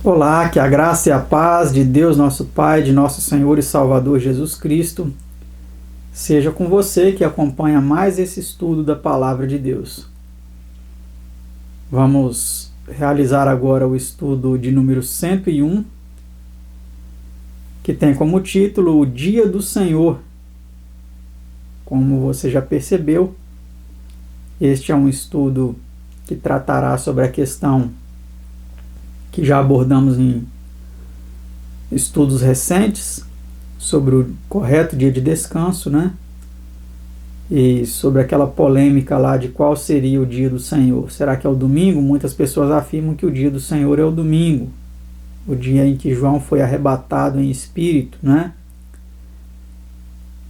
Olá, que a graça e a paz de Deus nosso Pai, de nosso Senhor e Salvador Jesus Cristo, seja com você que acompanha mais esse estudo da Palavra de Deus. Vamos realizar agora o estudo de número 101, que tem como título O Dia do Senhor. Como você já percebeu, este é um estudo que tratará sobre a questão que já abordamos em estudos recentes, sobre o correto dia de descanso, né? E sobre aquela polêmica lá de qual seria o dia do Senhor. Será que é o domingo? Muitas pessoas afirmam que o dia do Senhor é o domingo, o dia em que João foi arrebatado em espírito, né?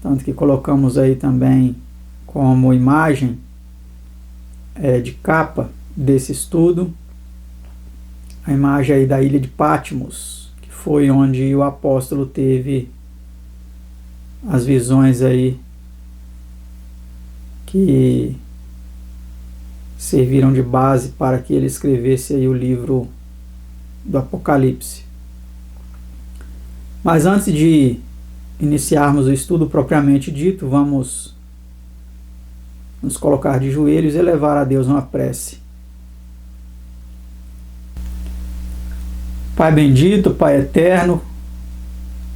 Tanto que colocamos aí também como imagem de capa desse estudo a imagem aí da ilha de Patmos, que foi onde o apóstolo teve as visões aí que serviram de base para que ele escrevesse aí o livro do Apocalipse. Mas antes de iniciarmos o estudo propriamente dito, vamos nos colocar de joelhos e elevar a Deus uma prece. Pai bendito, Pai eterno,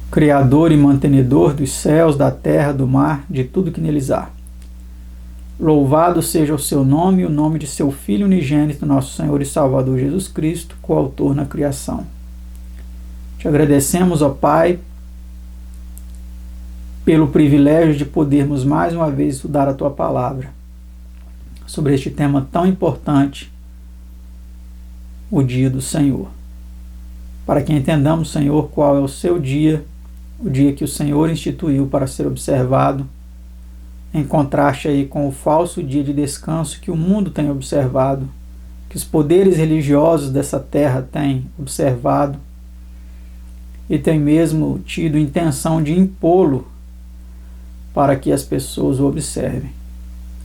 Criador e mantenedor dos céus, da terra, do mar, de tudo que neles há. Louvado seja o seu nome e o nome de seu Filho unigênito, nosso Senhor e Salvador Jesus Cristo, coautor na criação. Te agradecemos, ó Pai, pelo privilégio de podermos mais uma vez estudar a Tua Palavra sobre este tema tão importante, o Dia do Senhor. Para que entendamos, Senhor, qual é o seu dia, o dia que o Senhor instituiu para ser observado, em contraste aí com o falso dia de descanso que o mundo tem observado, que os poderes religiosos dessa terra têm observado e têm mesmo tido intenção de impô-lo para que as pessoas o observem.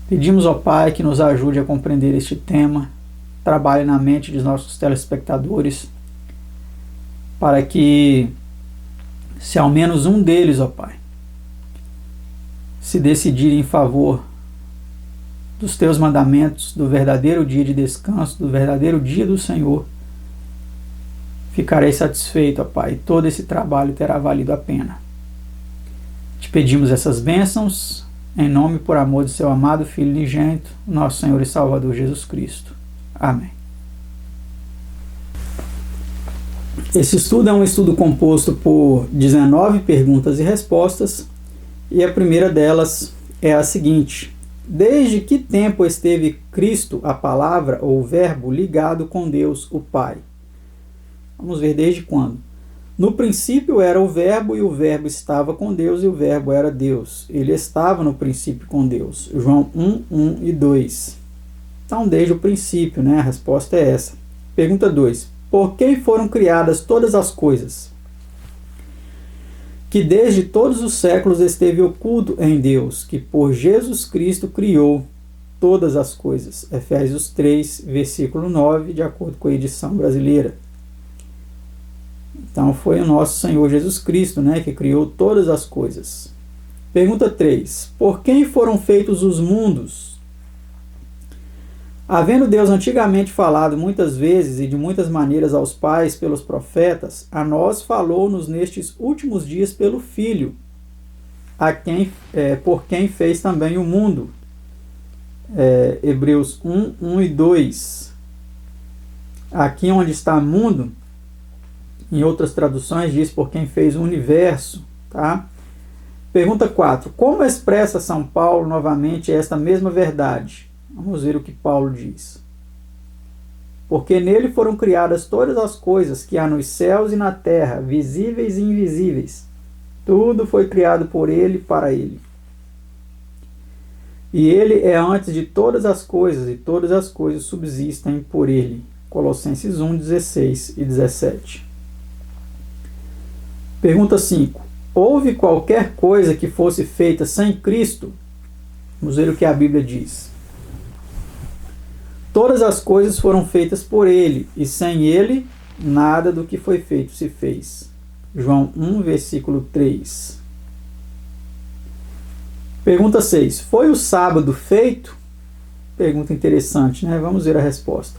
Pedimos ao Pai que nos ajude a compreender este tema, trabalhe na mente dos nossos telespectadores, para que, se ao menos um deles, ó Pai, se decidir em favor dos Teus mandamentos, do verdadeiro dia de descanso, do verdadeiro dia do Senhor, ficarei satisfeito, ó Pai, todo esse trabalho terá valido a pena. Te pedimos essas bênçãos, em nome e por amor de Seu amado Filho unigênito, nosso Senhor e Salvador Jesus Cristo. Amém. Esse estudo é um estudo composto por 19 perguntas e respostas, e a primeira delas é a seguinte: desde que tempo esteve Cristo, a palavra ou o verbo, ligado com Deus, o Pai? Vamos ver desde quando. No princípio era o verbo, e o verbo estava com Deus, e o verbo era Deus. Ele estava no princípio com Deus. João 1, 1 e 2. Então, desde o princípio, né? A resposta é essa. Pergunta 2. Por quem foram criadas todas as coisas? Que desde todos os séculos esteve oculto em Deus, que por Jesus Cristo criou todas as coisas. Efésios 3, versículo 9, de acordo com a edição brasileira. Então foi o nosso Senhor Jesus Cristo, né, que criou todas as coisas. Pergunta 3. Por quem foram feitos os mundos? Havendo Deus antigamente falado muitas vezes e de muitas maneiras aos pais pelos profetas, a nós falou-nos nestes últimos dias pelo Filho, por quem fez também o mundo. Hebreus 1, 1 e 2. Aqui onde está mundo, em outras traduções diz por quem fez o universo. Tá? Pergunta 4. Como expressa São Paulo novamente esta mesma verdade? Vamos ver o que Paulo diz. Porque nele foram criadas todas as coisas que há nos céus e na terra, visíveis e invisíveis. Tudo foi criado por ele e para ele. E ele é antes de todas as coisas, e todas as coisas subsistem por ele. Colossenses 1, 16 e 17. Pergunta 5. Houve qualquer coisa que fosse feita sem Cristo? Vamos ver o que a Bíblia diz. Todas as coisas foram feitas por ele, e sem ele nada do que foi feito se fez. João 1, versículo 3. Pergunta 6. Foi o sábado feito? Pergunta interessante, né? Vamos ver a resposta.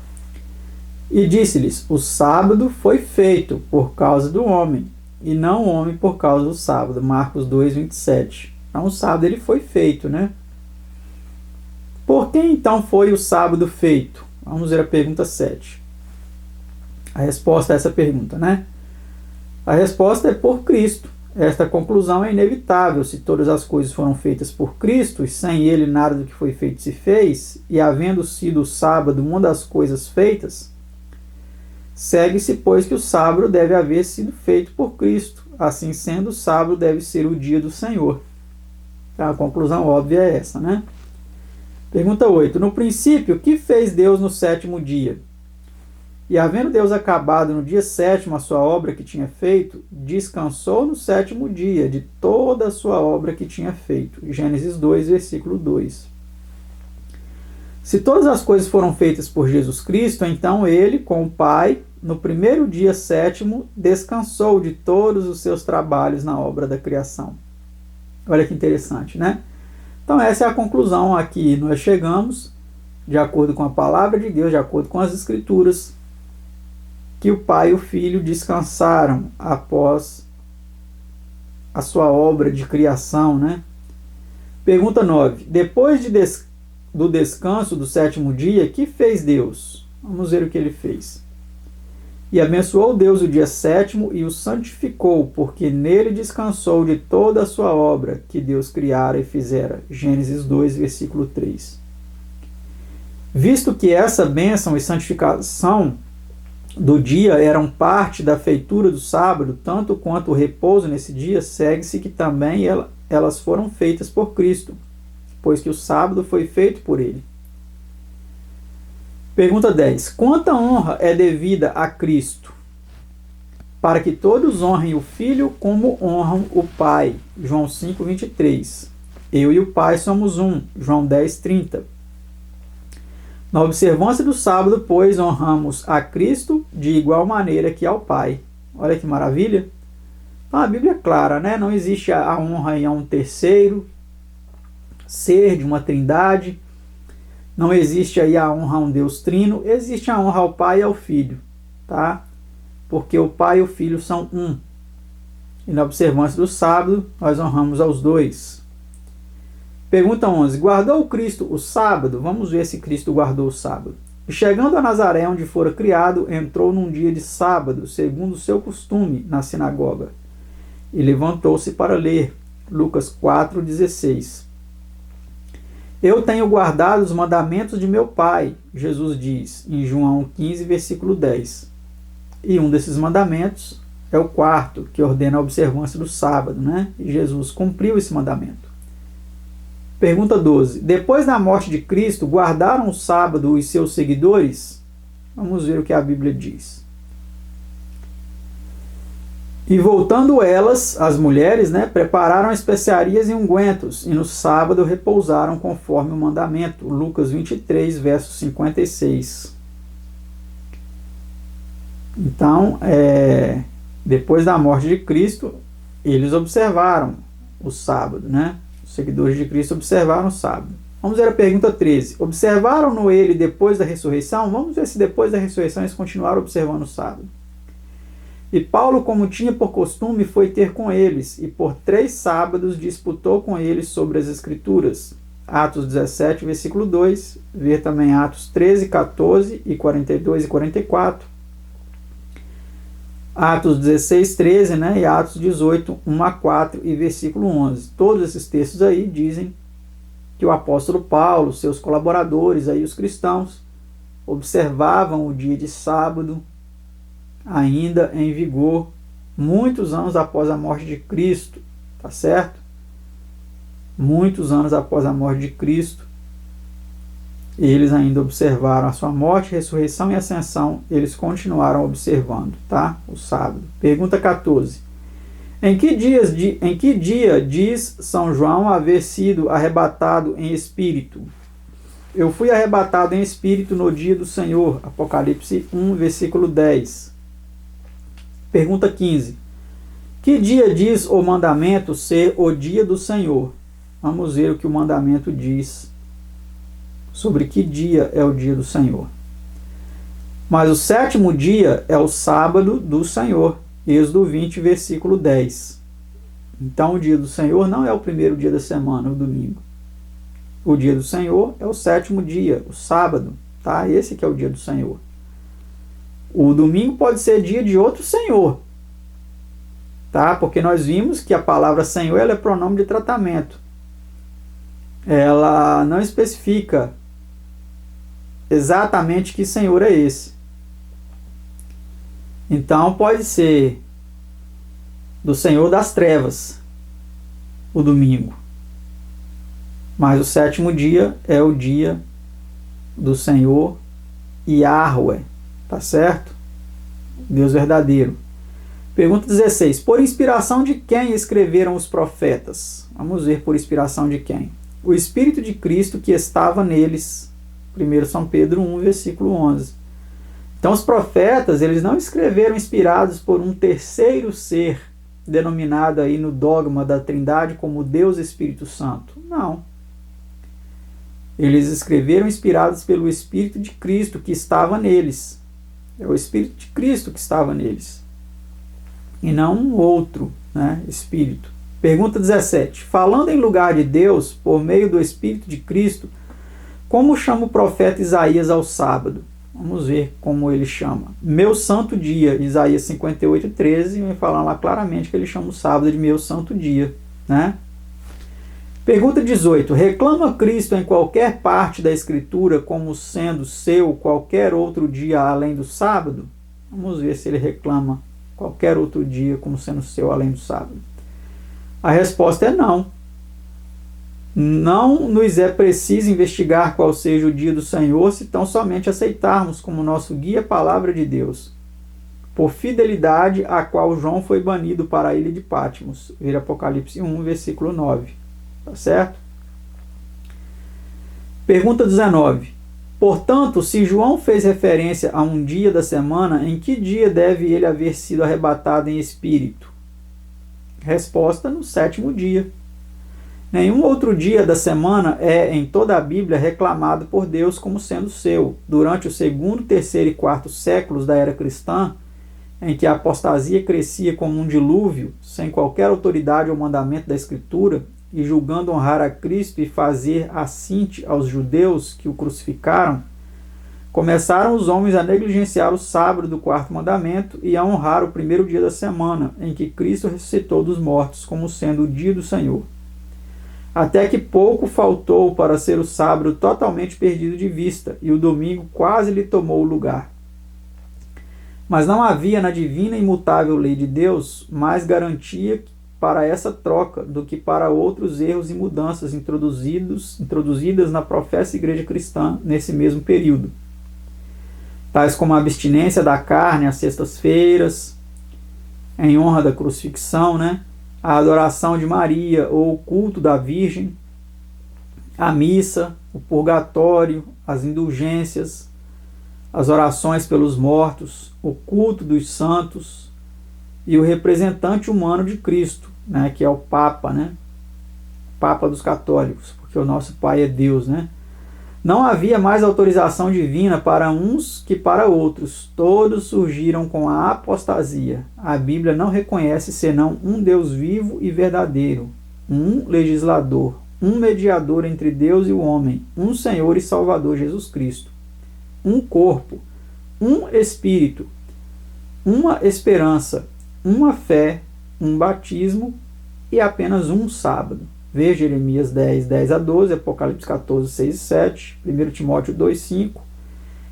E disse-lhes: o sábado foi feito por causa do homem, e não o homem por causa do sábado. Marcos 2, 27. Então o sábado ele foi feito, né? Por que então foi o sábado feito? Vamos ver a pergunta 7. A resposta a essa pergunta, né? A resposta é por Cristo. Esta conclusão é inevitável. Se todas as coisas foram feitas por Cristo, e sem ele nada do que foi feito se fez, e havendo sido o sábado uma das coisas feitas, segue-se, pois, que o sábado deve haver sido feito por Cristo. Assim sendo, o sábado deve ser o dia do Senhor. Então, a conclusão óbvia é essa, né? Pergunta 8. No princípio, o que fez Deus no sétimo dia? E havendo Deus acabado no dia sétimo a sua obra que tinha feito, descansou no sétimo dia de toda a sua obra que tinha feito. Gênesis 2, versículo 2. Se todas as coisas foram feitas por Jesus Cristo, então ele, com o Pai, no primeiro dia sétimo, descansou de todos os seus trabalhos na obra da criação. Olha que interessante, né? Então essa é a conclusão a que nós chegamos, de acordo com a palavra de Deus, de acordo com as Escrituras, que o Pai e o Filho descansaram após a sua obra de criação, né? Pergunta 9. Depois do descanso do sétimo dia, que fez Deus? Vamos ver o que ele fez. E abençoou Deus o dia sétimo e o santificou, porque nele descansou de toda a sua obra que Deus criara e fizera. Gênesis 2, versículo 3. Visto que essa bênção e santificação do dia eram parte da feitura do sábado, tanto quanto o repouso nesse dia, segue-se que também elas foram feitas por Cristo, pois que o sábado foi feito por ele. Pergunta 10. Quanta honra é devida a Cristo? Para que todos honrem o Filho como honram o Pai. João 5, 23. Eu e o Pai somos um. João 10, 30. Na observância do sábado, pois, honramos a Cristo de igual maneira que ao Pai. Olha que maravilha. Então, a Bíblia é clara, né? Não existe a honra a um terceiro ser de uma trindade. Não existe aí a honra a um Deus trino. Existe a honra ao Pai e ao Filho, tá? Porque o Pai e o Filho são um. E na observância do sábado, nós honramos aos dois. Pergunta 11. Guardou Cristo o sábado? Vamos ver se Cristo guardou o sábado. E chegando a Nazaré, onde fora criado, entrou num dia de sábado, segundo o seu costume, na sinagoga. E levantou-se para ler. Lucas 4, 16. Eu tenho guardado os mandamentos de meu Pai, Jesus diz, em João 15, versículo 10. E um desses mandamentos é o quarto, que ordena a observância do sábado, né? E Jesus cumpriu esse mandamento. Pergunta 12. Depois da morte de Cristo, guardaram o sábado os seus seguidores? Vamos ver o que a Bíblia diz. E voltando elas, as mulheres, né, prepararam especiarias e ungüentos, e no sábado repousaram conforme o mandamento. Lucas 23, verso 56. Então, depois da morte de Cristo, eles observaram o sábado, né? Os seguidores de Cristo observaram o sábado. Vamos ver a pergunta 13. Observaram-no ele depois da ressurreição? Vamos ver se depois da ressurreição eles continuaram observando o sábado. E Paulo, como tinha por costume, foi ter com eles, e por 3 sábados disputou com eles sobre as Escrituras. Atos 17, versículo 2. Ver também Atos 13, 14 e 42 e 44. Atos 16, 13, né? E Atos 18, 1 a 4 e versículo 11. Todos esses textos aí dizem que o apóstolo Paulo, seus colaboradores, aí, os cristãos, observavam o dia de sábado ainda em vigor, muitos anos após a morte de Cristo, tá certo? Muitos anos após a morte de Cristo, eles ainda observaram a sua morte, ressurreição e ascensão, eles continuaram observando, tá? O sábado. Pergunta 14. Em que dia diz São João haver sido arrebatado em espírito? Eu fui arrebatado em espírito no dia do Senhor. Apocalipse 1, versículo 10. Pergunta 15. Que dia diz o mandamento ser o dia do Senhor? Vamos ver o que o mandamento diz sobre que dia é o dia do Senhor. Mas o sétimo dia é o sábado do Senhor. Êxodo 20, versículo 10. Então o dia do Senhor não é o primeiro dia da semana, o domingo. O dia do Senhor é o sétimo dia, o sábado, tá? Esse que é o dia do Senhor. O domingo pode ser dia de outro Senhor, tá? Porque nós vimos que a palavra Senhor ela é pronome de tratamento. Ela não especifica exatamente que Senhor é esse. Então pode ser do Senhor das trevas, o domingo. Mas o sétimo dia é o dia do Senhor Yahweh, tá certo? Deus verdadeiro. Pergunta 16. Por inspiração de quem escreveram os profetas? Vamos ver por inspiração de quem. O Espírito de Cristo que estava neles. 1 São Pedro 1, versículo 11. Então os profetas, eles não escreveram inspirados por um terceiro ser, denominado aí no dogma da Trindade como Deus Espírito Santo. Não. Eles escreveram inspirados pelo Espírito de Cristo que estava neles. É o Espírito de Cristo que estava neles. E não um outro, né, Espírito. Pergunta 17. Falando em lugar de Deus, por meio do Espírito de Cristo, como chama o profeta Isaías ao sábado? Vamos ver como ele chama. Meu santo dia, Isaías 58, 13, vai falar lá claramente que ele chama o sábado de meu santo dia, né? Pergunta 18. Reclama Cristo em qualquer parte da Escritura como sendo seu qualquer outro dia além do sábado? Vamos ver se ele reclama qualquer outro dia como sendo seu além do sábado. A resposta é não. Não nos é preciso investigar qual seja o dia do Senhor, se tão somente aceitarmos como nosso guia a palavra de Deus, por fidelidade a qual João foi banido para a ilha de Patmos. Ver Apocalipse 1, versículo 9. Tá certo? Pergunta 19. Portanto, se João fez referência a um dia da semana, em que dia deve ele haver sido arrebatado em espírito? Resposta: no sétimo dia. Nenhum outro dia da semana é, em toda a Bíblia, reclamado por Deus como sendo seu. Durante o segundo, terceiro e quarto séculos da era cristã, em que a apostasia crescia como um dilúvio, sem qualquer autoridade ou mandamento da Escritura, e julgando honrar a Cristo e fazer assinte aos judeus que o crucificaram, começaram os homens a negligenciar o sábado do quarto mandamento e a honrar o primeiro dia da semana, em que Cristo ressuscitou dos mortos, como sendo o dia do Senhor. Até que pouco faltou para ser o sábado totalmente perdido de vista, e o domingo quase lhe tomou o lugar. Mas não havia na divina e imutável lei de Deus mais garantia para essa troca do que para outros erros e mudanças introduzidas na professa igreja cristã nesse mesmo período, tais como a abstinência da carne às sextas-feiras, em honra da crucifixão, né? A adoração de Maria ou o culto da Virgem, a missa, o purgatório, as indulgências, as orações pelos mortos, o culto dos santos e o representante humano de Cristo, né, que é o Papa, né? Papa dos católicos, porque o nosso Pai é Deus, né? Não havia mais autorização divina para uns que para outros. Todos surgiram com a apostasia. A Bíblia não reconhece senão um Deus vivo e verdadeiro, um legislador, um mediador entre Deus e o homem, um Senhor e Salvador Jesus Cristo, um corpo, um Espírito, uma esperança, uma fé, um batismo e apenas um sábado. Veja Jeremias 10, 10 a 12, Apocalipse 14, 6 e 7, 1 Timóteo 2, 5,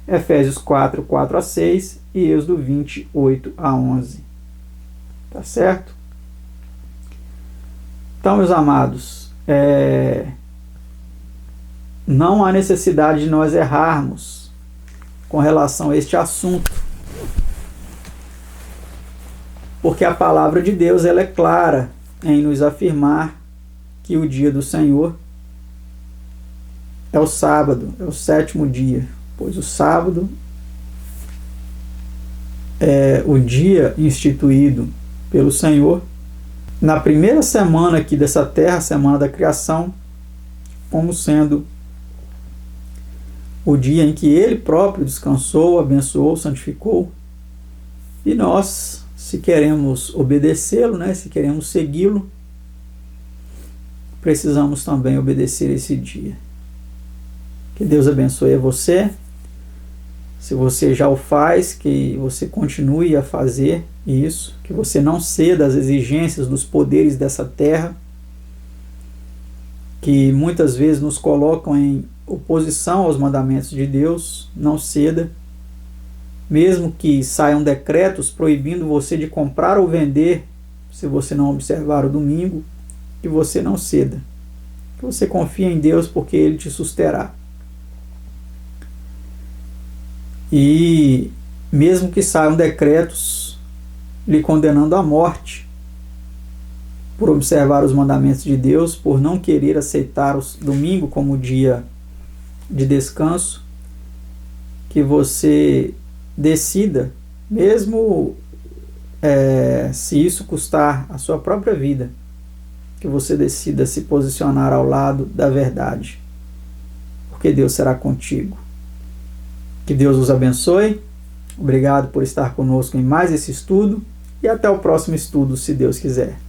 Efésios 4, 4 a 6 e Êxodo 20, 8 a 11. Tá certo? Então, meus amados, não há necessidade de nós errarmos com relação a este assunto, porque a palavra de Deus ela é clara em nos afirmar que o dia do Senhor é o sábado, é o sétimo dia, pois o sábado o dia instituído pelo Senhor na primeira semana aqui dessa terra, semana da criação, como sendo o dia em que Ele próprio descansou, abençoou, santificou. E nós, se queremos obedecê-lo, né, se queremos segui-lo, precisamos também obedecer esse dia. Que Deus abençoe a você. Se você já o faz, que você continue a fazer isso, que você não ceda às exigências dos poderes dessa terra, que muitas vezes nos colocam em oposição aos mandamentos de Deus. Não ceda. Mesmo que saiam decretos proibindo você de comprar ou vender, se você não observar o domingo, que você não ceda. Que você confie em Deus, porque Ele te susterá. E mesmo que saiam decretos lhe condenando à morte por observar os mandamentos de Deus, por não querer aceitar o domingo como dia de descanso, que você decida, mesmo se isso custar a sua própria vida, que você decida se posicionar ao lado da verdade, porque Deus será contigo. Que Deus os abençoe. Obrigado por estar conosco em mais esse estudo e até o próximo estudo, se Deus quiser.